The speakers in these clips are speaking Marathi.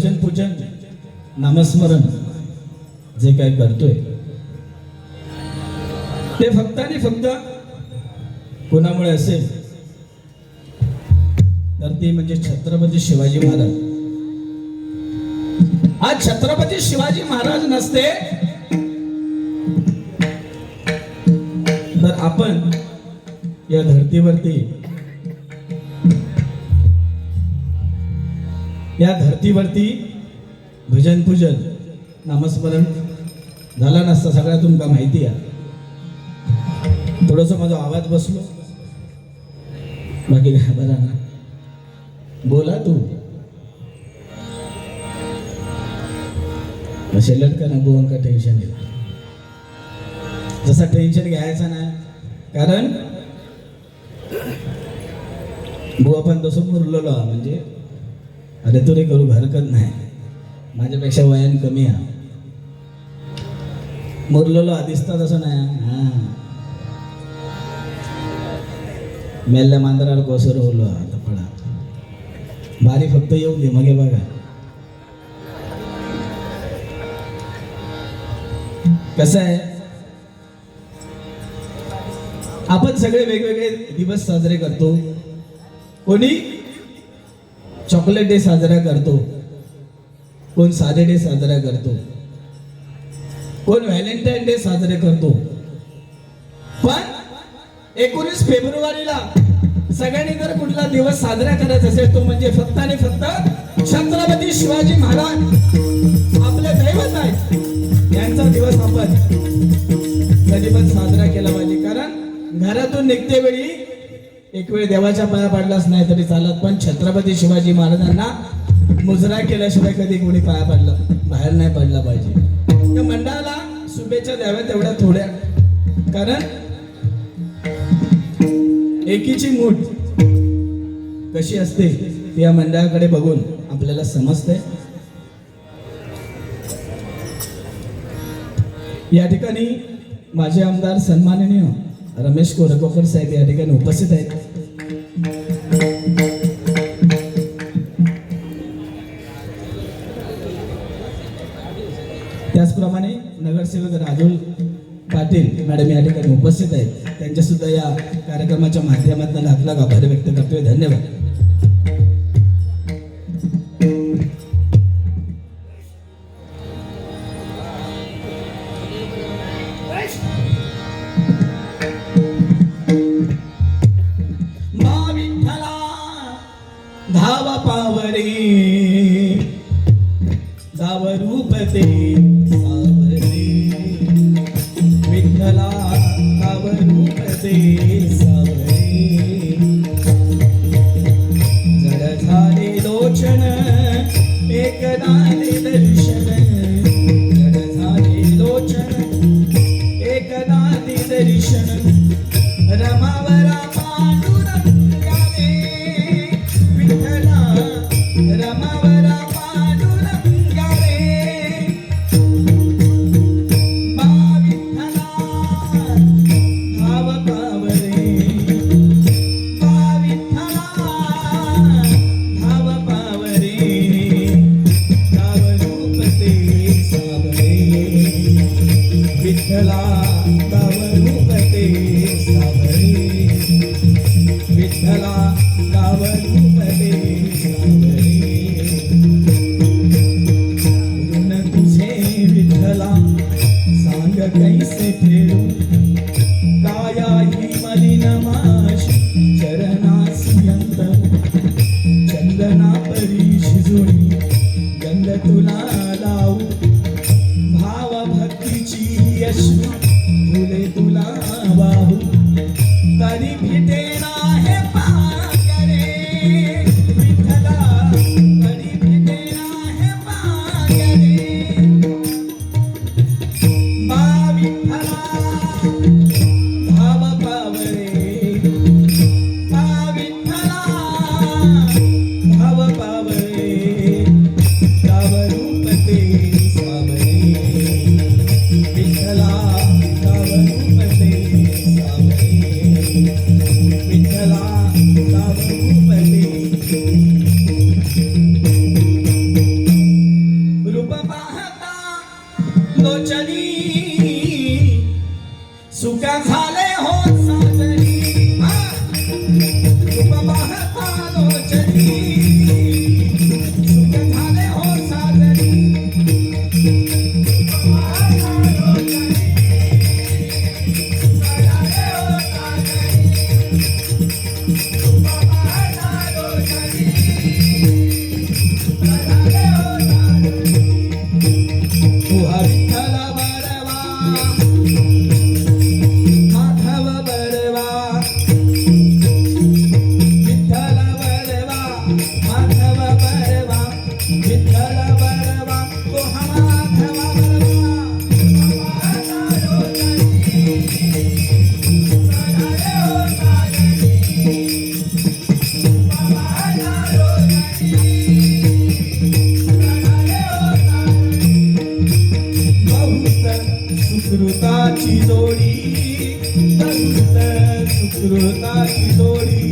भजन पूजन नामस्मरण जे काय करतोय ते फक्त आणि फक्त कोणामुळे असेल तर ती म्हणजे छत्रपती शिवाजी महाराज. आज छत्रपती शिवाजी महाराज नसते तर आपण या धर्तीवरती भजन पूजन नामस्मरण झाला नसता. सगळ्या तुमका माहिती आहे. थोडस माझा आवाज बसलो बाकी काय बरा ना. बोला तू असे लटका ना बुवांका टेन्शन येईल. जसं टेन्शन घ्यायचं नाही कारण बुवा पण तसं मुरलेलो म्हणजे अरे तुरे करू हरकत नाही माझ्यापेक्षा वयान कमी आहे मुरलेलो दिसता तसं नाही. हा मेल्या मांजराला कोसर होलो आता पडा बारी फक्त येऊ दे मग बघा कसं आहे. आपण सगळे वेगवेगळे दिवस साजरे करतो. कोणी चॉकलेट डे साजरा करतो, कोण साधे डे साजरा करतो, कोण व्हॅलेंटाईन डे साजरे करतो. पण 19 फेब्रुवारीला सगळ्यांनी जर कुठला दिवस साजरा करायचा असेल तो म्हणजे फक्त आणि फक्त छत्रपती शिवाजी महाराज आपले दैवत आहे यांचा दिवस आपण कधी पण साजरा केला पाहिजे. कारण घरातून निघते वेळी एक वेळ देवाच्या पाया पडलाच नाही तरी चालत पण छत्रपती शिवाजी महाराजांना मुजरा केल्याशिवाय कधी कोणी पाया पडलं बाहेर नाही पडला पाहिजे. त्या मंडळाला शुभेच्छा द्याव्या तेवढ्या थोड्या कारण एकीची मूठ कशी असते ती या मंडळाकडे बघून आपल्याला समजते. या ठिकाणी माझे आमदार सन्माननीय रमेश कोरकोकर साहेब या ठिकाणी उपस्थित आहेत. त्याचप्रमाणे नगरसेवक राजुल पाटील मॅडम या ठिकाणी उपस्थित आहेत. त्यांच्या सुद्धा या कार्यक्रमाच्या माध्यमातून लाख आभार व्यक्त करतोय. धन्यवाद. धाव पावरे धाव रूपते सावरे विठ्ठला धाव रूपते सावरे जड झाले लोचन एकदा दर्शन जड झाले लोचन एकदा दर्शन रमावरा रमावरा पांडुरंगा रे बा विठ्ठला धाव पावरे बा विठ्ठला धाव पावरे धाव रूपते सावरे विठ्ठला धाव रूपते सुका झाले हो साजरी हा. रूप पाहता लोचनी सुका झाले हो साजरी रूप पाहता लोचनी झाले हो साजरी रूप पाहता लोचनी झाले हो साजरी तुहा विठ्ठला बरवा माधव बरवा विठ्ठल बरवा माधव बरवा विठ्ठल बरवा तुहा माधव बरवा पाहता लोचनी झाले हो साजरी पाहता लोचनी झाले हो साजरी बहुत सुकृताची जोडी बहुत सुकृताची जोडी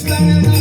Bye.